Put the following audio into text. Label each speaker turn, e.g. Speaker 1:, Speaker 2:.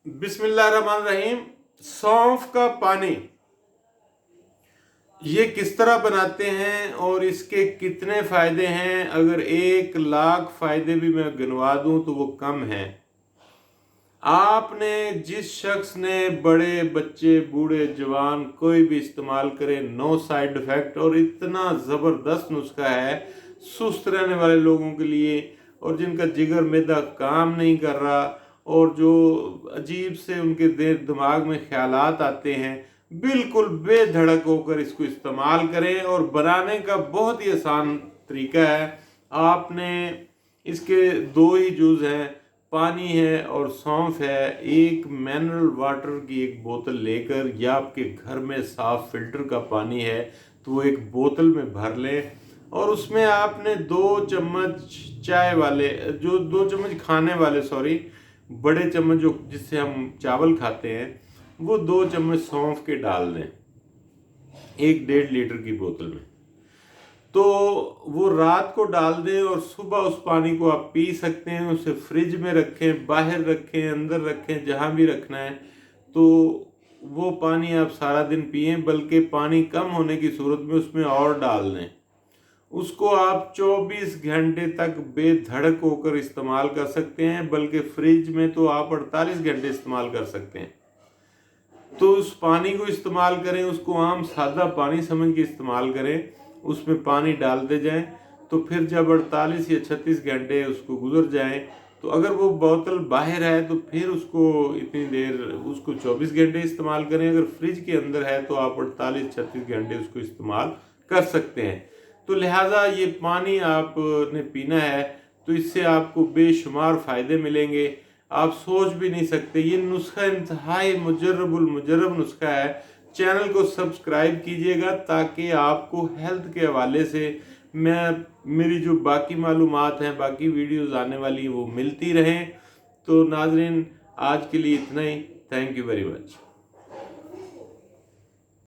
Speaker 1: बिस्मिल्लाहिर्रहमानिर्रहीम। सौंफ का पानी ये किस तरह बनाते हैं और इसके कितने फ़ायदे हैं? अगर 1 लाख फ़ायदे भी मैं गिनवा दूं तो वो कम है। आपने जिस शख्स ने, बड़े बच्चे बूढ़े जवान कोई भी इस्तेमाल करे, नो साइड इफ़ेक्ट, और इतना ज़बरदस्त नुस्खा है सुस्त रहने वाले लोगों के लिए, और जिनका जिगर मैदा काम नहीं कर रहा और जो अजीब से उनके दिमाग में ख्यालात आते हैं, बिल्कुल बेधड़क होकर इसको इस्तेमाल करें। और बनाने का बहुत ही आसान तरीका है। आपने इसके 2 ही जूज़ हैं, पानी है और सौंफ है। एक मिनरल वाटर की एक बोतल लेकर, या आपके घर में साफ फिल्टर का पानी है तो वो एक बोतल में भर लें, और उसमें आपने 2 चम्मच चाय वाले, जो 2 चम्मच खाने वाले, सॉरी, बड़े चम्मच जो जिससे हम चावल खाते हैं, वो 2 चम्मच सौंफ के डाल दें 1-1.5 लीटर की बोतल में। तो वो रात को डाल दें और सुबह उस पानी को आप पी सकते हैं। उसे फ्रिज में रखें, बाहर रखें, अंदर रखें, जहाँ भी रखना है। तो वो पानी आप सारा दिन पिएं, बल्कि पानी कम होने की सूरत में उसमें और डाल दें। उसको आप 24 घंटे तक बेधड़क होकर इस्तेमाल कर सकते हैं, बल्कि फ्रिज में तो आप 48 घंटे इस्तेमाल कर सकते हैं। तो उस पानी को इस्तेमाल करें, उसको आम सादा पानी समझ के इस्तेमाल करें। उसमें पानी डालते जाएं, तो फिर जब 48 या 36 घंटे उसको गुजर जाएं, तो अगर वो बोतल बाहर है तो फिर उसको इतनी देर, उसको 24 घंटे इस्तेमाल करें। अगर फ्रिज के अंदर है तो आप 48-36 घंटे उसको इस्तेमाल कर सकते हैं। तो लिहाजा ये पानी आपने पीना है तो इससे आपको बेशुमार फ़ायदे मिलेंगे, आप सोच भी नहीं सकते। ये नुस्खा इंतहाई मुजर्रब नुस्खा है। चैनल को सब्सक्राइब कीजिएगा ताकि आपको हेल्थ के हवाले से मेरी जो बाकी मालूमात हैं, बाकी वीडियोज़ आने वाली वो मिलती रहें। तो नाज़रीन, आज के लिए इतना ही। Thank you very much.